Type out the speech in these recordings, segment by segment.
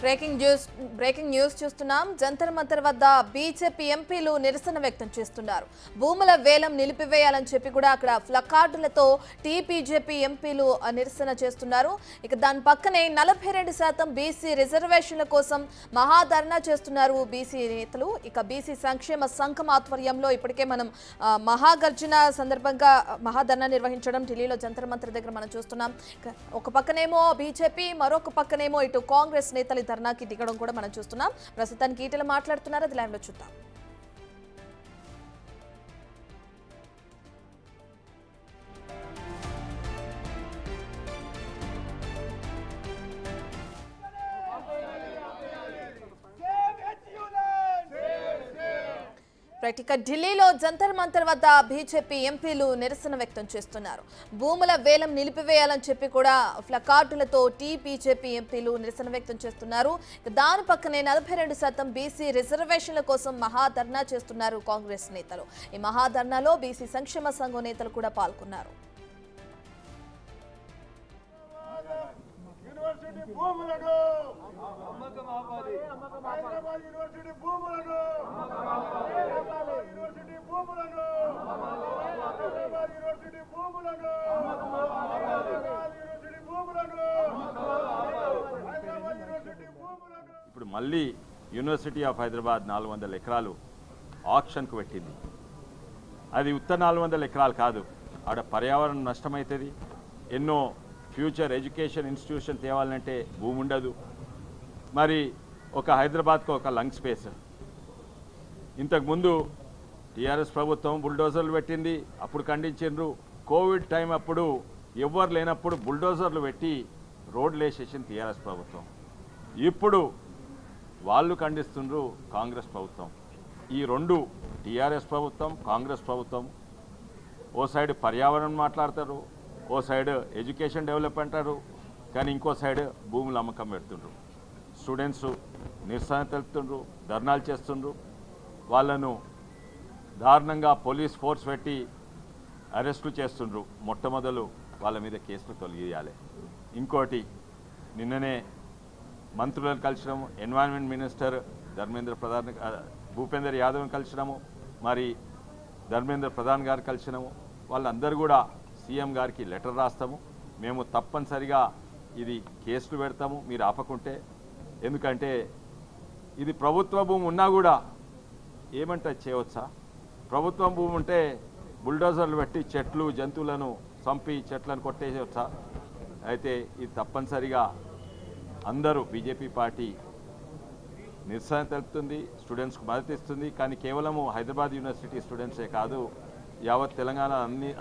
Breaking news చూస్తున్నాం. జంతర్ మంతర్ వద్ద BJP ఎంపీలు నిరసన వ్యక్తం చేస్తున్నారు. భూముల వేలం నిలిపివేయాలని చెప్పి కూడా అక్కడ ప్లకార్డులతో టీబీజేపీ ఎంపీలు నిరసన చేస్తున్నారు. ఇక దాని పక్కనే 42% బీసీ రిజర్వేషన్ల కోసం మహాధర్నా చేస్తున్నారు బీసీ నేతలు. ఇక బీసీ సంక్షేమ సంఘం ఆధ్వర్యంలో ఇప్పటికే మనం మహాగర్జన సందర్భంగా మహాధర్నా నిర్వహించడం ఢిల్లీలో జంతర్ మంతర్ దగ్గర మనం చూస్తున్నాం. ఒక పక్కనేమో బీజేపీ, మరొక పక్కనేమో ఇటు కాంగ్రెస్ నేతలు ధర్నాకి దిగడం కూడా మనం చూస్తున్నాం. ప్రస్తుతానికి ఈటెలు మాట్లాడుతున్నారు, అది లైవ్ లో చూద్దాం. ఇక ఢిల్లీలో జంతర్ మంతర్ వద్ద బీజేపీ ఎంపీలు నిరసన వ్యక్తం చేస్తున్నారు. భూముల వేలం నిలిపివేయాలని చెప్పి కూడా ప్లకార్డులతో టీబీజేపీ ఎంపీలు నిరసన వ్యక్తం చేస్తున్నారు. దాని పక్కనే 42% బీసీ రిజర్వేషన్ల కోసం మహాధర్నా చేస్తున్నారు కాంగ్రెస్ నేతలు. ఈ మహాధర్నాలో బీసీ సంక్షేమ సంఘం నేతలు కూడా పాల్గొన్నారు. ఇప్పుడు మళ్ళీ యూనివర్సిటీ ఆఫ్ హైదరాబాద్ 400 ఎకరాలు ఆక్షన్కు పెట్టింది. అది ఉత్త 400 ఎకరాలు కాదు, ఆడ పర్యావరణం నష్టమవుతుంది. ఎన్నో ఫ్యూచర్ ఎడ్యుకేషన్ ఇన్స్టిట్యూషన్ తేవాలంటే భూమి ఉండదు. మరి ఒక హైదరాబాద్కు ఒక లంగ్ స్పేస్. ఇంతకుముందు టీఆర్ఎస్ ప్రభుత్వం బుల్డోజర్లు పెట్టింది, అప్పుడు ఖండించిండ్రు. కోవిడ్ టైం అప్పుడు ఎవ్వరు లేనప్పుడు బుల్డోజర్లు పెట్టి రోడ్లు వేసేసింది టీఆర్ఎస్ ప్రభుత్వం. ఇప్పుడు వాళ్ళు ఖండిస్తుండ్రు కాంగ్రెస్ ప్రభుత్వం. ఈ రెండు టీఆర్ఎస్ ప్రభుత్వం, కాంగ్రెస్ ప్రభుత్వం ఓ సైడ్ పర్యావరణం మాట్లాడతారు, ఓ సైడ్ ఎడ్యుకేషన్ డెవలప్ అంటారు, కానీ ఇంకో సైడ్ భూముల అమ్మకం పెడుతుండ్రు. స్టూడెంట్స్ నిరసన తెలుపుతుండ్రు, ధర్నాలు చేస్తుండ్రు. వాళ్ళను దారుణంగా పోలీస్ ఫోర్స్ పెట్టి అరెస్టు చేస్తుండ్రు. మొట్టమొదలు వాళ్ళ మీద కేసులు తొలగియాలి. ఇంకోటి, నిన్ననే మంత్రులను కలిసినాము, ఎన్వైరన్మెంట్ మినిస్టర్ భూపేందర్ యాదవ్ని కలిసినాము, మరి ధర్మేంద్ర ప్రధాన్ గారు కలిసినాము. వాళ్ళందరూ కూడా సీఎం గారికి లెటర్ రాస్తాము, మేము తప్పనిసరిగా ఇది కేసులు పెడతాము మీరు ఆపకుంటే. ఎందుకంటే ఇది ప్రభుత్వ భూమి ఉన్నా కూడా ఏమంటే చేయవచ్చా? ప్రభుత్వం భూమి ఉంటే బుల్డోజర్లు పెట్టి చెట్లు జంతువులను చంపి చెట్లను కొట్టేయవచ్చా? అయితే ఇది తప్పనిసరిగా అందరూ బీజేపీ పార్టీ నిరసన తెలుపుతుంది, స్టూడెంట్స్కు మద్దతు ఇస్తుంది. కానీ కేవలము హైదరాబాద్ యూనివర్సిటీ స్టూడెంట్సే కాదు, యావత్ తెలంగాణ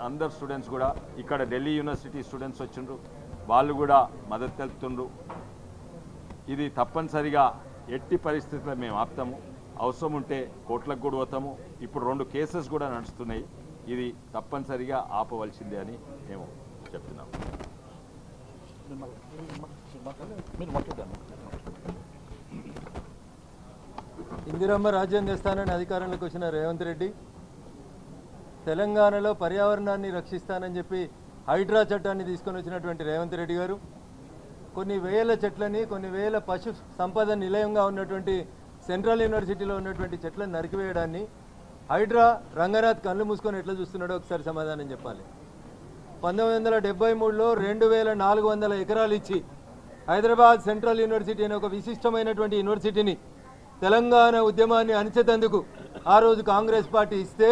అందరు స్టూడెంట్స్ కూడా, ఇక్కడ ఢిల్లీ యూనివర్సిటీ స్టూడెంట్స్ వచ్చిండ్రు, వాళ్ళు కూడా మద్దతు తెలుపుతుండ్రు. ఇది తప్పనిసరిగా ఎట్టి పరిస్థితుల్లో మేము ఆపుతాము, అవసరం ఉంటే కోర్టులకు కూడా పోతాము. ఇప్పుడు 2 కేసెస్ కూడా నడుస్తున్నాయి. ఇది తప్పనిసరిగా ఆపవలసిందే అని మేము చెప్తున్నాము. ఇందిరమ్మ రాజ్యం తెస్తానని అధికారంలోకి వచ్చిన రేవంత్ రెడ్డి తెలంగాణలో పర్యావరణాన్ని రక్షిస్తానని చెప్పి హైడ్రా చట్టాన్ని తీసుకొని వచ్చినటువంటి రేవంత్ రెడ్డి గారు కొన్ని వేల చెట్లని, కొన్ని వేల పశు సంపద నిలయంగా ఉన్నటువంటి సెంట్రల్ యూనివర్సిటీలో ఉన్నటువంటి చెట్లను నరికివేయడాన్ని హైడ్రా రంగనాథ్ కళ్ళు మూసుకొని ఎట్లా చూస్తున్నాడో ఒకసారి సమాధానం చెప్పాలి. 1973లో 2400 ఎకరాలు ఇచ్చి హైదరాబాద్ సెంట్రల్ యూనివర్సిటీ అనే ఒక విశిష్టమైనటువంటి యూనివర్సిటీని తెలంగాణ ఉద్యమాన్ని అణిచేందుకు ఆ రోజు కాంగ్రెస్ పార్టీ ఇస్తే,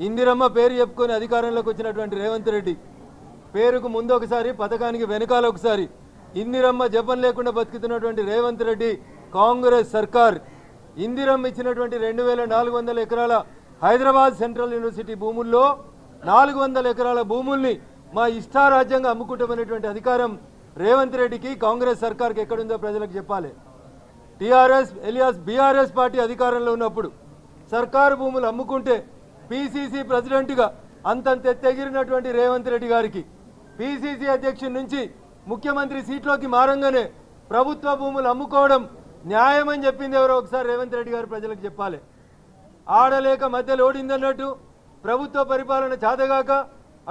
ఇందిరమ్మ పేరు చెప్పుకొని అధికారంలోకి వచ్చినటువంటి రేవంత్ రెడ్డి పేరుకు ముందు ఒకసారి, పథకానికి వెనకాల ఒకసారి, ఇందిరమ్మ జపం లేకుండా బతుకుతున్నటువంటి రేవంత్ రెడ్డి కాంగ్రెస్ సర్కార్ ఇందిరమ్మ ఇచ్చినటువంటి 2400 ఎకరాల హైదరాబాద్ సెంట్రల్ యూనివర్సిటీ భూముల్లో 400 ఎకరాల భూముల్ని మా ఇష్టారాజ్యంగా అమ్ముకుంటామనేటువంటి అధికారం రేవంత్ రెడ్డికి, కాంగ్రెస్ సర్కార్కి ఎక్కడుందో ప్రజలకు చెప్పాలి. టీఆర్ఎస్ ఎలియాస్ బీఆర్ఎస్ పార్టీ అధికారంలో ఉన్నప్పుడు సర్కారు భూములు అమ్ముకుంటే పీసీసీ ప్రెసిడెంట్గా అంతంత ఎత్తెగిరినటువంటి రేవంత్ రెడ్డి గారికి పీసీసీ అధ్యక్షుడి నుంచి ముఖ్యమంత్రి సీట్లోకి మారంగానే ప్రభుత్వ భూములు అమ్ముకోవడం న్యాయమని చెప్పింది ఎవరో ఒకసారి రేవంత్ రెడ్డి గారు ప్రజలకు చెప్పాలి. ఆడలేక మధ్యలో ఓడిందన్నట్టు ప్రభుత్వ పరిపాలన చాతగాక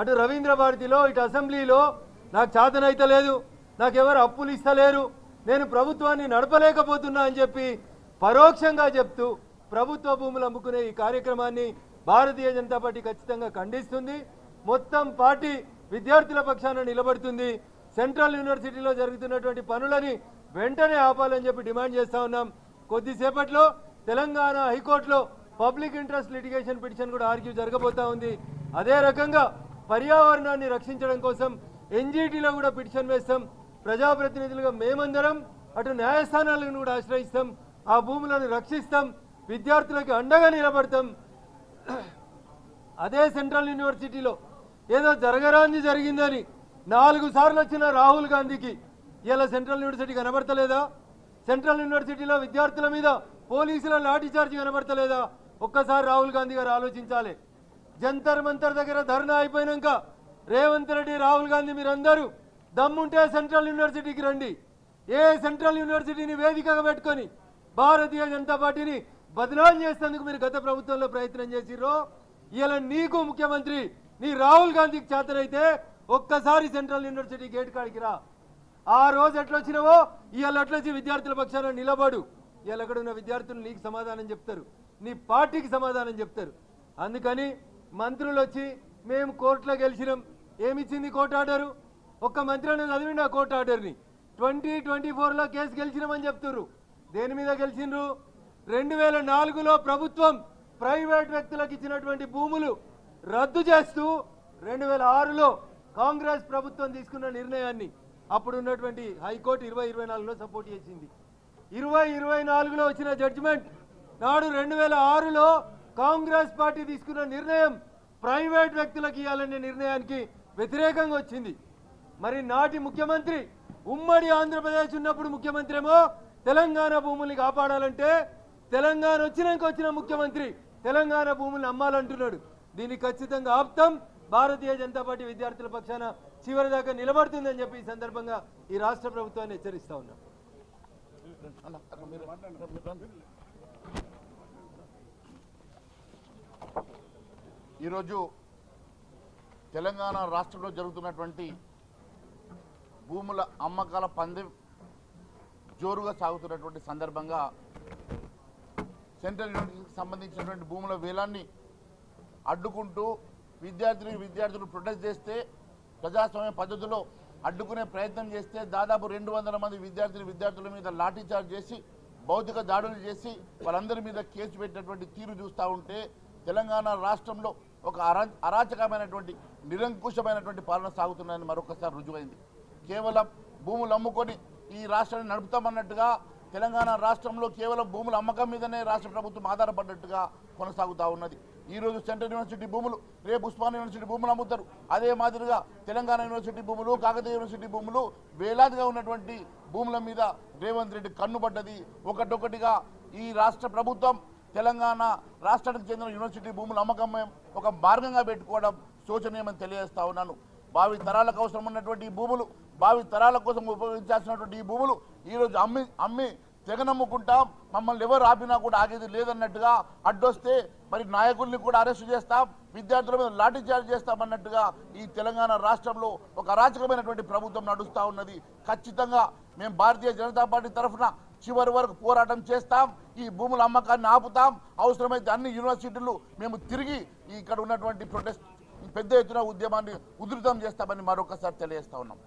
అటు రవీంద్ర భారతిలో ఇటు అసెంబ్లీలో నాకు చాతనైతే లేదు, నాకెవరు అప్పులు ఇస్తలేరు, నేను ప్రభుత్వాన్ని నడపలేకపోతున్నా అని చెప్పి పరోక్షంగా చెప్తూ ప్రభుత్వ భూములు అమ్ముకునే ఈ కార్యక్రమాన్ని భారతీయ జనతా పార్టీ ఖచ్చితంగా ఖండిస్తుంది. మొత్తం పార్టీ విద్యార్థుల పక్షాన నిలబడుతుంది. సెంట్రల్ యూనివర్సిటీలో జరుగుతున్నటువంటి పనులని వెంటనే ఆపాలని చెప్పి డిమాండ్ చేస్తా ఉన్నాం. కొద్దిసేపట్లో తెలంగాణ హైకోర్టులో పబ్లిక్ ఇంట్రెస్ట్ లిటిగేషన్ పిటిషన్ కూడా ఆర్గ్యూ జరగబోతా ఉంది. అదే రకంగా పర్యావరణాన్ని రక్షించడం కోసం ఎన్జీటీలో కూడా పిటిషన్ వేస్తాం. ప్రజాప్రతినిధులుగా మేమందరం అటు న్యాయస్థానాలను కూడా ఆశ్రయిస్తాం. ఆ భూములను రక్షిస్తాం, విద్యార్థులకి అండగా నిలబడతాం. అదే సెంట్రల్ యూనివర్సిటీలో ఏదో జరగరాంది జరిగిందని 4 సార్లు వచ్చిన రాహుల్ గాంధీకి ఇలా సెంట్రల్ యూనివర్సిటీ కనబడతలేదా? సెంట్రల్ యూనివర్సిటీలో విద్యార్థుల మీద పోలీసుల లాఠీ చార్జ్ కనబడతలేదా? ఒక్కసారి రాహుల్ గాంధీ గారు ఆలోచించాలి. జంతర్ మంతర్ దగ్గర ధర్నా అయిపోయినాక రేవంత్ రెడ్డి, రాహుల్ గాంధీ మీరందరూ దమ్ముంటే సెంట్రల్ యూనివర్సిటీకి రండి. ఏ సెంట్రల్ యూనివర్సిటీని వేదికగా పెట్టుకొని భారతీయ జనతా పార్టీని బదనాం చేసేందుకు మీరు గత ప్రభుత్వంలో ప్రయత్నం చేసిర్రో, ఇలా నీకు ముఖ్యమంత్రి నీ రాహుల్ గాంధీకి చేతనైతే ఒక్కసారి సెంట్రల్ యూనివర్సిటీ గేట్ కాడికి రా. ఆ రోజు ఎట్లా వచ్చినావో ఇవాళ అట్లా వచ్చి విద్యార్థుల పక్షాన నిలబడు. ఇవాళ అక్కడ ఉన్న విద్యార్థులు నీకు సమాధానం చెప్తారు, నీ పార్టీకి సమాధానం చెప్తారు. అందుకని మంత్రులు వచ్చి మేము కోర్టులో గెలిచినాం, ఏమిచ్చింది కోర్టు ఆర్డరు? ఒక్క మంత్రి అనేది చదివిండి ఆ కోర్టు ఆర్డర్ని. 2024లో కేసు గెలిచినామని చెప్తున్నారు. దేని మీద గెలిచిండ్రు? 2004లో ప్రభుత్వం ప్రైవేట్ వ్యక్తులకు ఇచ్చినటువంటి భూములు రద్దు చేస్తూ 2006లో కాంగ్రెస్ ప్రభుత్వం తీసుకున్న నిర్ణయాన్ని అప్పుడు ఉన్నటువంటి హైకోర్టు 2024లో సపోర్ట్ చేసింది. 2024లో వచ్చిన జడ్జిమెంట్ నాడు 2006లో కాంగ్రెస్ పార్టీ తీసుకున్న నిర్ణయం ప్రైవేట్ వ్యక్తులకు ఇవ్వాలనే నిర్ణయానికి వ్యతిరేకంగా వచ్చింది. మరి నాటి ముఖ్యమంత్రి ఉమ్మడి ఆంధ్రప్రదేశ్ ఉన్నప్పుడు ముఖ్యమంత్రి ఏమో తెలంగాణ భూముల్ని కాపాడాలంటే తెలంగాణ వచ్చిన ముఖ్యమంత్రి తెలంగాణ భూముల్ని అమ్మాలంటున్నాడు. దీన్ని ఖచ్చితంగా ఆప్తాం. భారతీయ జనతా పార్టీ విద్యార్థుల పక్షాన చివరి దాకా నిలబడుతుందని చెప్పి ఈ సందర్భంగా ఈ రాష్ట్ర ప్రభుత్వాన్ని హెచ్చరిస్తా ఉన్నాం. ఈరోజు తెలంగాణ రాష్ట్రంలో జరుగుతున్నటువంటి భూముల అమ్మకాల పందెం జోరుగా సాగుతున్నటువంటి సందర్భంగా సెంట్రల్ యూనివర్సిటీకి సంబంధించినటువంటి భూముల వేలాన్ని అడ్డుకుంటూ విద్యార్థులు ప్రొటెస్ట్ చేస్తే, ప్రజాస్వామ్య పద్ధతిలో అడ్డుకునే ప్రయత్నం చేస్తే దాదాపు 200 మంది విద్యార్థుల మీద లాఠీచార్జ్ చేసి భౌతిక దాడులు చేసి వాళ్ళందరి మీద కేసు పెట్టినటువంటి తీరు చూస్తూ ఉంటే తెలంగాణ రాష్ట్రంలో ఒక అరాచకమైనటువంటి నిరంకుశమైనటువంటి పాలన సాగుతుందని మరొకసారి రుజువైంది. కేవలం భూములు అమ్ముకొని ఈ రాష్ట్రాన్ని నడుపుతామన్నట్టుగా తెలంగాణ రాష్ట్రంలో కేవలం భూముల అమ్మకం మీదనే రాష్ట్ర ప్రభుత్వం ఆధారపడ్డట్టుగా కొనసాగుతూ ఉన్నది. ఈరోజు సెంట్రల్ యూనివర్సిటీ భూములు, రేపు ఉస్మానియా యూనివర్సిటీ భూములు అమ్ముతారు. అదే మాదిరిగా తెలంగాణ యూనివర్సిటీ భూములు, కాకతీయ యూనివర్సిటీ భూములు, వేలాదిగా ఉన్నటువంటి భూముల మీద రేవంత్ రెడ్డి కన్నుపడ్డది. ఒకటొకటిగా ఈ రాష్ట్ర ప్రభుత్వం తెలంగాణ రాష్ట్రానికి చెందిన యూనివర్సిటీ భూముల అమ్మకం ఒక మార్గంగా పెట్టుకోవడం శోచనీయమని తెలియజేస్తా ఉన్నాను. భావి తరాలకు అవసరం ఉన్నటువంటి భూములు, భావి తరాల కోసం ఉపయోగించాల్సినటువంటి ఈ భూములు ఈరోజు అమ్మి తెగనమ్ముకుంటాం, మమ్మల్ని ఎవరు ఆపినా కూడా ఆగేది లేదన్నట్టుగా అడ్డొస్తే మరి నాయకుల్ని కూడా అరెస్టు చేస్తాం, విద్యార్థుల మీద లాఠీ చార్జ్ చేస్తామన్నట్టుగా ఈ తెలంగాణ రాష్ట్రంలో ఒక అరాచకమైనటువంటి ప్రభుత్వం నడుస్తూ ఉన్నది. ఖచ్చితంగా మేము భారతీయ జనతా పార్టీ తరఫున చివరి వరకు పోరాటం చేస్తాం. ఈ భూముల అమ్మకాన్ని ఆపుతాం. అవసరమైతే అన్ని యూనివర్సిటీలు మేము తిరిగి ఇక్కడ ఉన్నటువంటి ప్రొటెస్ట్ పెద్ద ఎత్తున ఉద్యమాన్ని ఉధృతం చేస్తామని మరొకసారి తెలియజేస్తా ఉన్నాం.